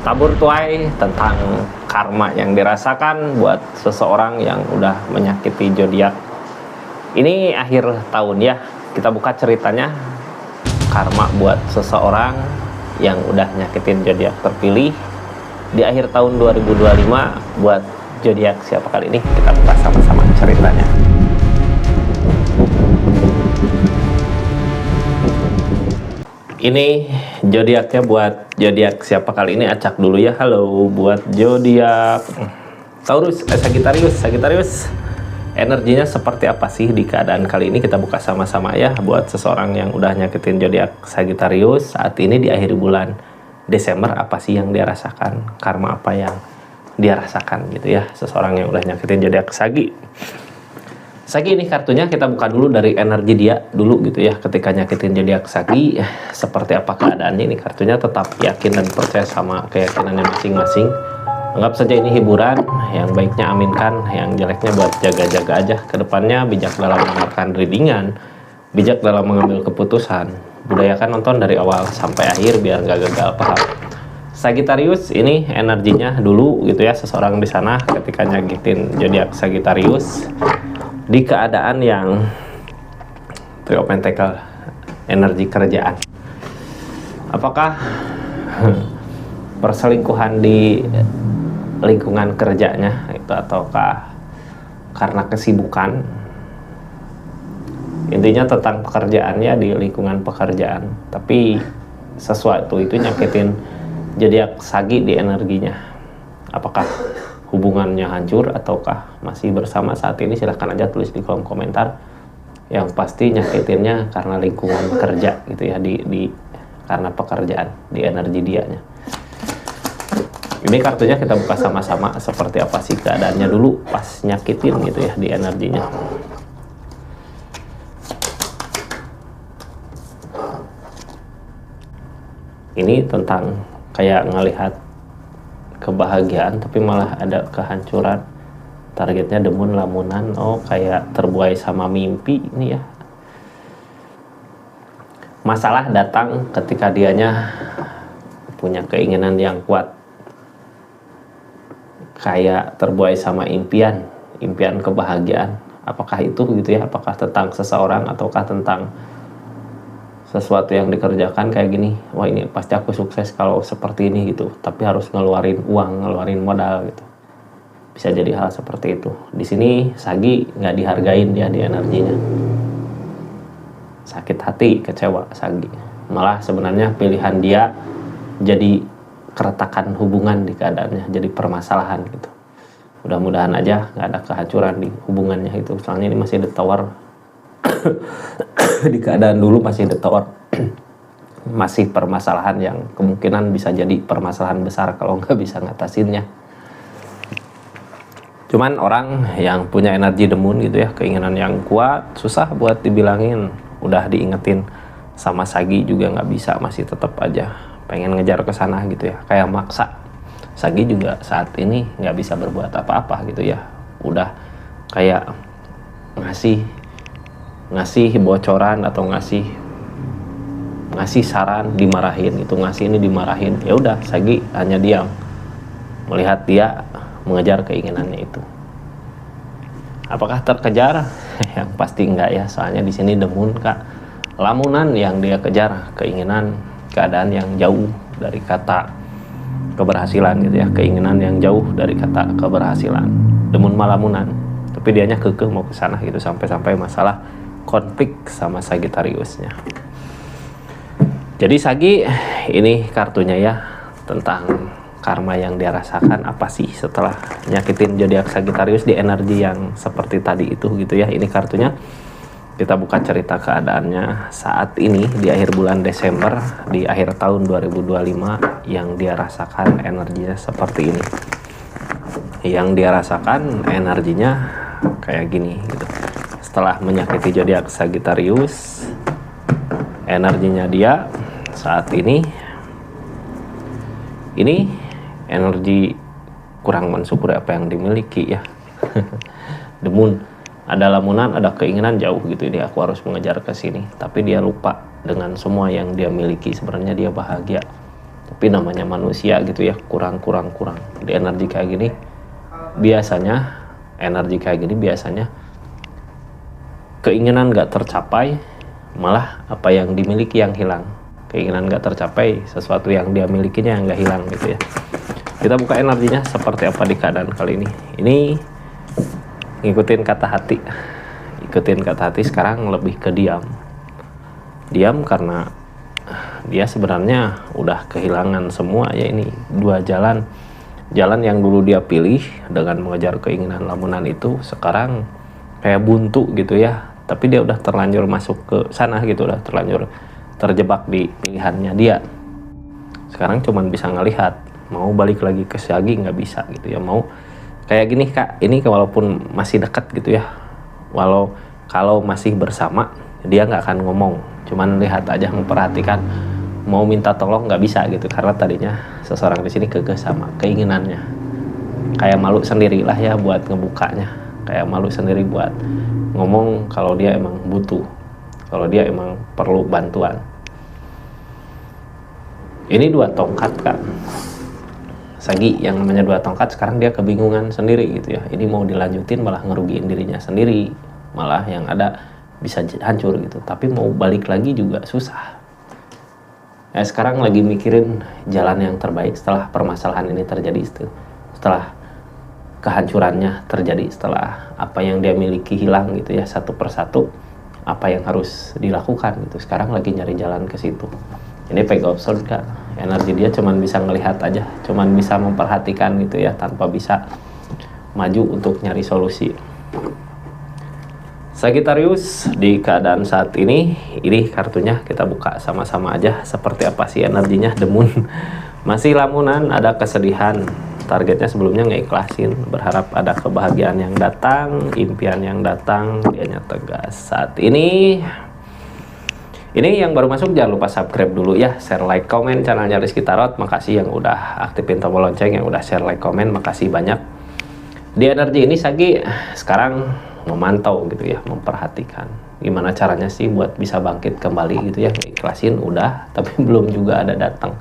tabur tuai tentang karma yang dirasakan buat seseorang yang udah menyakiti zodiak. Ini akhir tahun ya, kita buka ceritanya karma buat seseorang yang udah nyakitin zodiak terpilih di akhir tahun 2025 buat zodiak siapa kali ini, kita buka sama-sama ceritanya. Ini zodiaknya buat zodiak siapa kali ini, acak dulu ya. Halo buat zodiak Taurus, Sagittarius. Energinya seperti apa sih di keadaan kali ini, kita buka sama-sama ya. Buat seseorang yang udah nyakitin zodiak Sagittarius saat ini di akhir bulan Desember, apa sih yang dia rasakan, karma apa yang dia rasakan gitu ya. Seseorang yang udah nyakitin zodiak Sagi ini kartunya kita buka dulu dari energi dia dulu gitu ya. Ketika nyakitin zodiak Sagi, seperti apa keadaannya. Ini kartunya tetap yakin dan percaya sama keyakinannya masing-masing. Anggap saja ini hiburan, yang baiknya aminkan, yang jeleknya buat jaga-jaga aja. Kedepannya bijak dalam melakukan readingan, bijak dalam mengambil keputusan. Budayakan nonton dari awal sampai akhir biar nggak gagal paham. Sagittarius ini energinya dulu gitu ya. Seseorang di sana ketika nyakitin zodiak Sagittarius di keadaan yang Three of Pentacles, energi kerjaan. Apakah perselingkuhan di lingkungan kerjanya itu, ataukah karena kesibukan? Intinya tentang pekerjaannya, di lingkungan pekerjaan, tapi sesuatu itu nyakitin zodiak Sagi di energinya. Apakah hubungannya hancur ataukah masih bersama saat ini? Silahkan aja tulis di kolom komentar. Yang pasti nyakitinnya karena lingkungan kerja gitu ya, di karena pekerjaan, di energi dianya. Ini kartunya kita buka sama-sama, seperti apa sih keadaannya dulu pas nyakitin gitu ya, di energinya. Ini tentang kayak ngelihat kebahagiaan tapi malah ada kehancuran. Targetnya demun lamunan, oh kayak terbuai sama mimpi ini ya. Masalah datang ketika dianya punya keinginan yang kuat, kayak terbuai sama impian kebahagiaan. Apakah itu gitu ya, apakah tentang seseorang ataukah tentang sesuatu yang dikerjakan kayak gini, wah ini pasti aku sukses kalau seperti ini gitu, tapi harus ngeluarin uang, ngeluarin modal gitu. Bisa jadi hal seperti itu. Di sini Sagi nggak dihargain dia di energinya. Sakit hati, kecewa Sagi. Malah sebenarnya pilihan dia jadi keretakan hubungan di keadaannya, jadi permasalahan gitu. Mudah-mudahan aja nggak ada kehancuran di hubungannya itu. Soalnya ini masih the tower. Di keadaan dulu masih the tower. Masih permasalahan yang kemungkinan bisa jadi permasalahan besar kalau nggak bisa ngatasinnya. Cuman orang yang punya energi demun gitu ya, keinginan yang kuat, susah buat dibilangin. Udah diingetin sama Sagi juga nggak bisa, masih tetap aja pengen ngejar ke sana gitu ya, kayak maksa. Sagi juga saat ini nggak bisa berbuat apa-apa gitu ya, udah kayak ngasih bocoran atau ngasih saran dimarahin, itu ngasih ini dimarahin. Ya udah, Sagi hanya diam melihat dia mengejar keinginannya itu. Apakah terkejar? Yang pasti enggak ya, soalnya di sini demun Kak. Lamunan yang dia kejar, keinginan, keadaan yang jauh dari kata keberhasilan gitu ya, keinginan yang jauh dari kata keberhasilan. Demun malamunan, tapi dianya kekeh mau ke sana gitu, sampai masalah konflik sama Sagittariusnya. Jadi Sagi ini kartunya ya, tentang karma yang dia rasakan apa sih setelah nyakitin zodiak Sagittarius di energi yang seperti tadi itu gitu ya. Ini kartunya kita buka cerita keadaannya saat ini di akhir bulan Desember, di akhir tahun 2025, yang dia rasakan energinya seperti ini. Yang dia rasakan energinya kayak gini gitu. Setelah menyakiti zodiak Sagittarius, energinya dia saat ini energi kurang mensyukuri apa yang dimiliki ya. Demun, ada lamunan, ada keinginan jauh gitu, ini aku harus mengejar ke sini, tapi dia lupa dengan semua yang dia miliki. Sebenarnya dia bahagia Tapi namanya manusia gitu ya, kurang di energi kayak gini biasanya, keinginan gak tercapai, malah apa yang dimiliki yang hilang. Keinginan gak tercapai, sesuatu yang dia milikinya yang gak hilang gitu ya. Kita buka energinya seperti apa di keadaan kali ini. Ini ngikutin kata hati. Sekarang lebih ke diam karena dia sebenarnya udah kehilangan semua ya. Ini dua jalan yang dulu dia pilih dengan mengejar keinginan lamunan itu sekarang kayak buntu gitu ya. Tapi dia udah terlanjur masuk ke sana gitu, udah terlanjur terjebak di pilihannya dia. Sekarang cuman bisa ngelihat, mau balik lagi ke Sagi nggak bisa gitu ya. Mau kayak gini Kak, ini walaupun masih dekat gitu ya, kalau masih bersama dia nggak akan ngomong, cuman lihat aja, memperhatikan. Mau minta tolong nggak bisa gitu, karena tadinya seseorang di sini kekeh sama keinginannya. Kayak malu sendiri lah ya buat ngebukanya, kayak malu sendiri buat ngomong kalau dia emang butuh, kalau dia emang perlu bantuan. Ini dua tongkat Kak. Sagi yang namanya dua tongkat sekarang dia kebingungan sendiri gitu ya. Ini mau dilanjutin malah ngerugiin dirinya sendiri, malah yang ada bisa hancur gitu. Tapi mau balik lagi juga susah. Sekarang lagi mikirin jalan yang terbaik setelah permasalahan ini terjadi, setelah kehancurannya terjadi, setelah apa yang dia miliki hilang gitu ya, satu persatu, apa yang harus dilakukan gitu. Sekarang lagi nyari jalan ke situ. Ini Page of Swords Kak. Energi dia cuman bisa ngelihat aja, cuman bisa memperhatikan gitu ya, tanpa bisa maju untuk nyari solusi. Sagittarius di keadaan saat ini kartunya kita buka sama-sama aja seperti apa sih energinya. The Moon masih lamunan, ada kesedihan, targetnya sebelumnya ngeikhlasin, berharap ada kebahagiaan yang datang, impian yang datang, dianya tegas. Saat ini yang baru masuk jangan lupa subscribe dulu ya, share, like, komen channelnya Rizky Tarot. Makasih yang udah aktifin tombol lonceng, yang udah share, like, komen, makasih banyak. Di energi ini Sagi sekarang memantau gitu ya, memperhatikan gimana caranya sih buat bisa bangkit kembali gitu ya. Ikhlasin udah, tapi belum juga ada datang.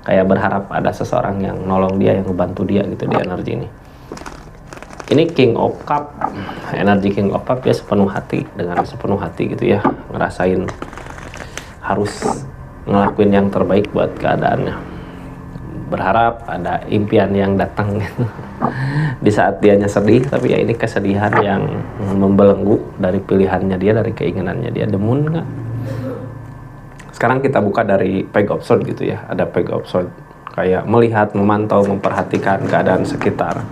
Kayak berharap ada seseorang yang nolong dia, yang ngebantu dia gitu di energi ini. Ini King of Cup, energi King of Cup ya, dengan sepenuh hati gitu ya, ngerasain harus ngelakuin yang terbaik buat keadaannya, berharap ada impian yang datang gitu. Di saat dianya sedih, tapi ya ini kesedihan yang membelenggu dari pilihannya dia, dari keinginannya dia. The Moon nggak. Sekarang kita buka dari Page of Swords gitu ya, ada Page of Swords kayak melihat, memantau, memperhatikan keadaan sekitar.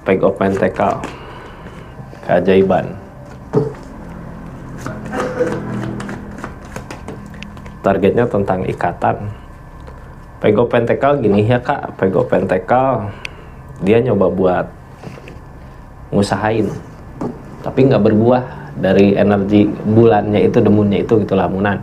Page of Pentacle, keajaiban. Targetnya tentang ikatan. Page of Pentacle gini ya Kak, Page of Pentacle dia nyoba buat ngusahain, tapi nggak berbuah. Dari energi bulannya itu, demunnya itu gitu, lamunan.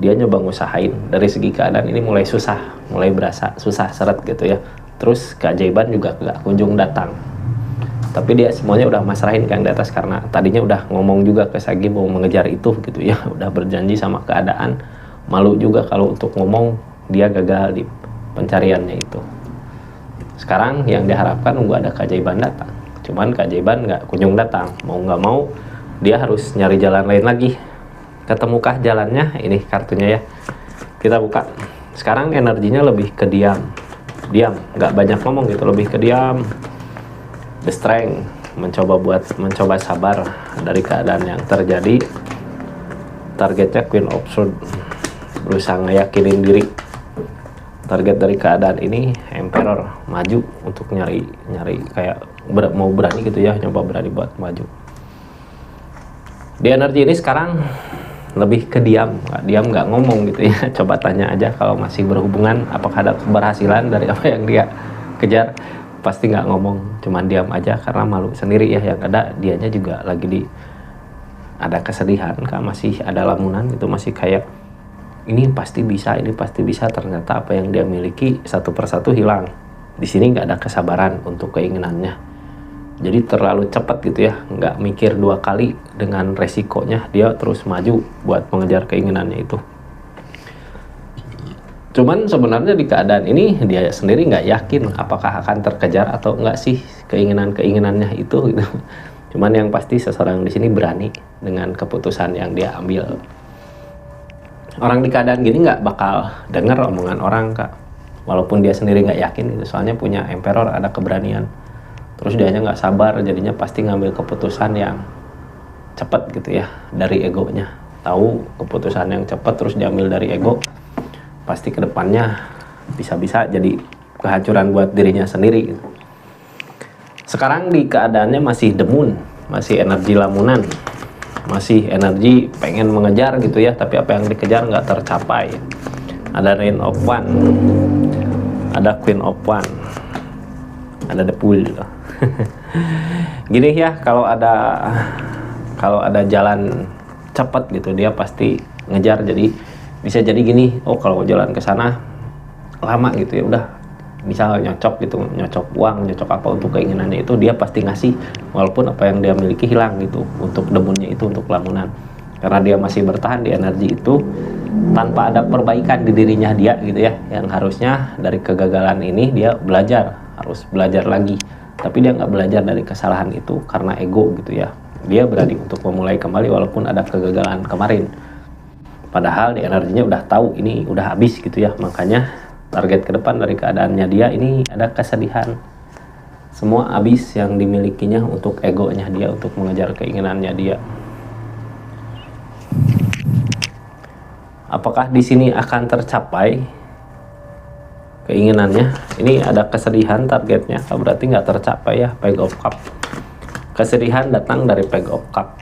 Dia nyoba ngusahain, dari segi keadaan ini mulai susah, mulai berasa susah seret gitu ya. Terus keajaiban juga nggak kunjung datang. Tapi dia semuanya udah masrahin kan di atas, karena tadinya udah ngomong juga ke Sagi mau mengejar itu gitu ya, udah berjanji sama keadaan. Malu juga kalau untuk ngomong, dia gagal di pencariannya itu. Sekarang yang diharapkan nunggu ada keajaiban datang, cuman keajaiban nggak kunjung datang. Mau nggak mau dia harus nyari jalan lain lagi. Ketemukah jalannya? Ini kartunya ya, kita buka. Sekarang energinya lebih ke diam, nggak banyak ngomong gitu, lebih ke diam. The Strength, mencoba sabar dari keadaan yang terjadi. Targetnya Queen of Swords, berusaha ngeyakinin diri. Target dari keadaan ini Emperor, maju untuk nyari kayak mau berani gitu ya, nyoba berani buat maju. Di energi ini sekarang lebih ke diam nggak ngomong gitu ya. Coba tanya aja kalau masih berhubungan, apakah ada keberhasilan dari apa yang dia kejar. Pasti nggak ngomong, cuman diam aja karena malu sendiri ya. Yang ada dianya juga lagi ada kesedihan Kak, masih ada lamunan gitu, masih kayak ini pasti bisa, ternyata apa yang dia miliki satu persatu hilang. Di sini nggak ada kesabaran untuk keinginannya, jadi terlalu cepat gitu ya, nggak mikir dua kali dengan resikonya, dia terus maju buat mengejar keinginannya itu. Cuman sebenarnya di keadaan ini dia sendiri nggak yakin apakah akan terkejar atau enggak sih keinginannya itu gitu. Cuman yang pasti seseorang di sini berani dengan keputusan yang dia ambil. Orang di keadaan gini nggak bakal dengar omongan orang, Kak. Walaupun dia sendiri nggak yakin gitu. Soalnya punya emperor, ada keberanian. Terus dianya nggak sabar, jadinya pasti ngambil keputusan yang cepat gitu ya dari egonya. Tahu keputusan yang cepat terus diambil dari ego, pasti kedepannya bisa-bisa jadi kehancuran buat dirinya sendiri gitu. Sekarang di keadaannya masih demun, masih energi lamunan, masih energi pengen mengejar gitu ya, tapi apa yang dikejar nggak tercapai. Ada Rain of One, ada Queen of One, ada The Fool gitu. Gini ya, kalau ada jalan cepat gitu dia pasti ngejar. Jadi bisa jadi gini, oh kalau jalan ke sana lama gitu ya udah, misal nyocok gitu, nyocok uang, nyocok apa untuk keinginannya itu, dia pasti ngasih walaupun apa yang dia miliki hilang gitu untuk demunnya itu, untuk lamunan, karena dia masih bertahan di energi itu tanpa ada perbaikan di dirinya dia gitu ya, yang harusnya dari kegagalan ini dia harus belajar lagi, tapi dia nggak belajar dari kesalahan itu karena ego gitu ya. Dia berani untuk memulai kembali walaupun ada kegagalan kemarin, padahal di energinya udah tahu ini udah habis gitu ya. Makanya target ke depan dari keadaannya dia ini ada kesedihan, semua habis yang dimilikinya untuk egonya dia, untuk mengejar keinginannya dia. Apakah di sini akan tercapai keinginannya? Ini ada kesedihan targetnya, berarti nggak tercapai ya. Page of Cup, kesedihan datang dari Page of Cup,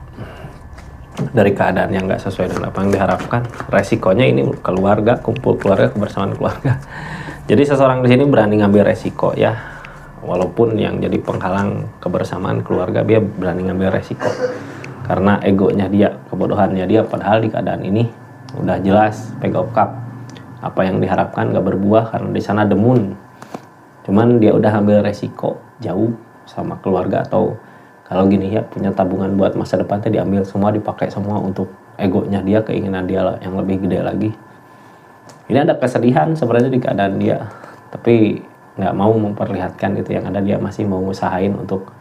dari keadaan yang nggak sesuai dengan apa yang diharapkan. Resikonya ini keluarga, kumpul keluarga, kebersamaan keluarga. Jadi seseorang di sini berani ngambil resiko ya, walaupun yang jadi penghalang kebersamaan keluarga, dia berani ngambil resiko karena egonya dia, kebodohannya dia. Padahal di keadaan ini udah jelas Page of Cup, apa yang diharapkan gak berbuah karena di sana demun. Cuman dia udah ambil resiko jauh sama keluarga, atau kalau gini ya, punya tabungan buat masa depannya diambil semua, dipakai semua untuk egonya dia, keinginan dia lah yang lebih gede lagi. Ini ada kesedihan sebenarnya di keadaan dia, tapi nggak mau memperlihatkan itu. Yang ada dia masih mau ngusahain untuk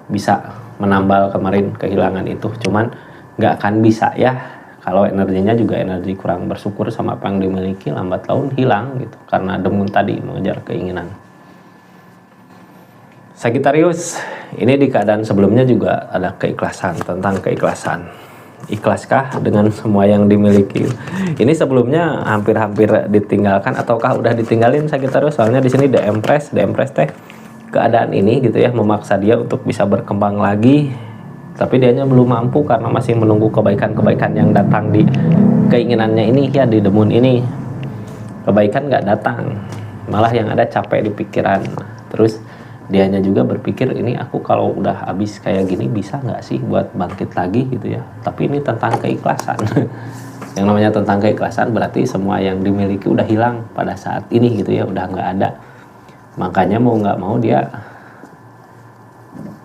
bisa menambal kemarin kehilangan itu. Cuman nggak akan bisa ya kalau energinya juga energi kurang bersyukur sama apa yang dimiliki, lambat laun hilang gitu karena demun tadi mengejar keinginan. Sagittarius, ini di keadaan sebelumnya juga ada keikhlasan, tentang keikhlasan. Ikhlaskah dengan semua yang dimiliki? Ini sebelumnya hampir-hampir ditinggalkan ataukah udah ditinggalin Sagittarius? Soalnya di sini The Empress teh keadaan ini gitu ya memaksa dia untuk bisa berkembang lagi, tapi dianya belum mampu karena masih menunggu kebaikan-kebaikan yang datang di keinginannya ini ya, di demun ini. Kebaikan nggak datang, malah yang ada capek di pikiran. Terus dianya juga berpikir, ini aku kalau udah habis kayak gini bisa nggak sih buat bangkit lagi gitu ya. Tapi ini tentang keikhlasan. Yang namanya tentang keikhlasan berarti semua yang dimiliki udah hilang pada saat ini gitu ya, udah nggak ada. Makanya mau nggak mau dia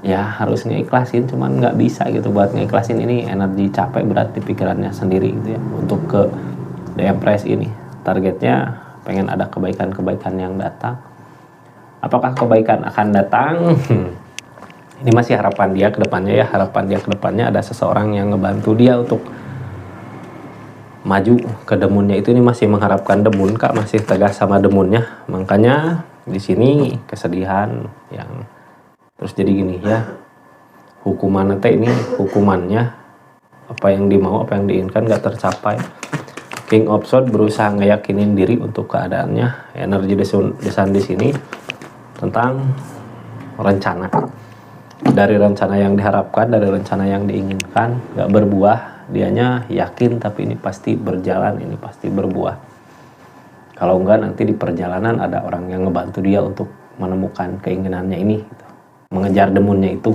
ya harus ngeikhlasin, cuman nggak bisa gitu buat ngeikhlasin. Ini energi capek berat di pikirannya sendiri gitu ya. Untuk ke The Empress ini targetnya pengen ada kebaikan-kebaikan yang datang. Apakah kebaikan akan datang? Ini masih harapan dia ke depannya ya. Harapan dia ke depannya ada seseorang yang ngebantu dia untuk maju ke demunnya itu. Ini masih mengharapkan demun, Kak, masih tegas sama demunnya. Makanya di sini kesedihan yang terus jadi gini ya. Hukuman nanti ini hukumannya, apa yang dimau, apa yang diinginkan gak tercapai. King of Swords berusaha ngeyakinin diri untuk keadaannya. Energi desan di sini tentang rencana. Dari rencana yang diharapkan, dari rencana yang diinginkan gak berbuah, dianya yakin tapi ini pasti berjalan, ini pasti berbuah. Kalau enggak nanti di perjalanan ada orang yang ngebantu dia untuk menemukan keinginannya ini gitu. Mengejar demunnya itu.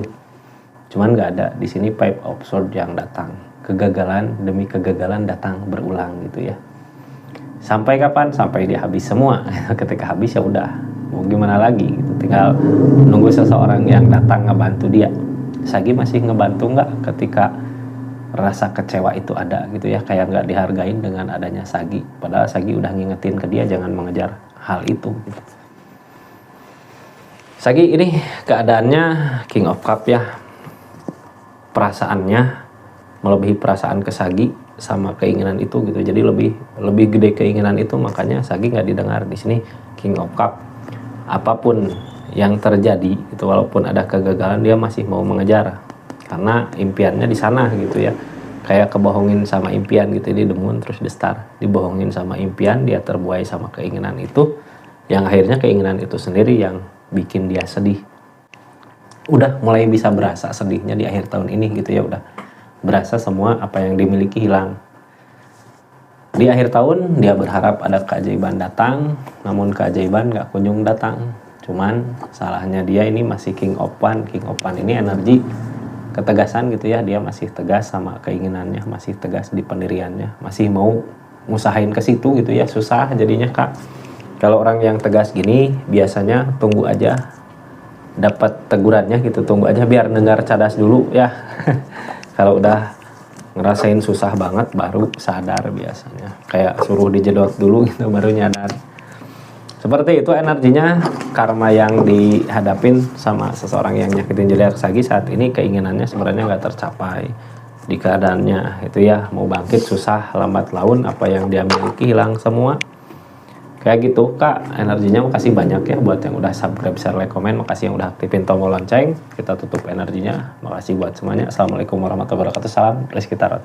Cuman nggak ada di sini Five of Swords yang datang. Kegagalan demi kegagalan datang berulang gitu ya. Sampai kapan? Sampai dia habis semua. Ketika habis ya udah, mau gimana lagi gitu. Tinggal nunggu seseorang yang datang ngebantu dia. Sagi masih ngebantu nggak ketika rasa kecewa itu ada gitu ya, kayak nggak dihargain dengan adanya Sagi, padahal Sagi udah ngingetin ke dia jangan mengejar hal itu gitu. Sagi ini keadaannya King of Cup ya, perasaannya melebihi perasaan ke Sagi sama keinginan itu gitu, jadi lebih gede keinginan itu, makanya Sagi nggak didengar di sini. King of Cup, apapun yang terjadi itu, walaupun ada kegagalan dia masih mau mengejar karena impiannya di sana gitu ya. Kayak kebohongin sama impian gitu, di The Moon terus The Star, dibohongin sama impian, dia terbuai sama keinginan itu, yang akhirnya keinginan itu sendiri yang bikin dia sedih. Udah mulai bisa berasa sedihnya di akhir tahun ini gitu ya, udah berasa semua apa yang dimiliki hilang. Di akhir tahun dia berharap ada keajaiban datang, namun keajaiban gak kunjung datang. Cuman salahnya dia ini masih King of One. King of One ini energi ketegasan gitu ya, dia masih tegas sama keinginannya, masih tegas di pendiriannya, masih mau ngusahain ke situ gitu ya. Susah jadinya Kak. Kalau orang yang tegas gini biasanya tunggu aja dapat tegurannya gitu, tunggu aja biar dengar cadas dulu ya. Kalau udah ngerasain susah banget baru sadar biasanya, kayak suruh dijedot dulu gitu baru nyadar. Seperti itu energinya karma yang dihadapin sama seseorang yang nyakitin jari Sagi saat ini. Keinginannya sebenarnya nggak tercapai di keadaannya itu ya, mau bangkit susah, lambat laun, apa yang dia miliki hilang semua. Kayak gitu Kak energinya. Makasih banyak ya buat yang udah subscribe, share, like, komen. Makasih yang udah aktifin tombol lonceng. Kita tutup energinya. Makasih buat semuanya. Assalamualaikum warahmatullahi wabarakatuh. Salam Rizky Tarot.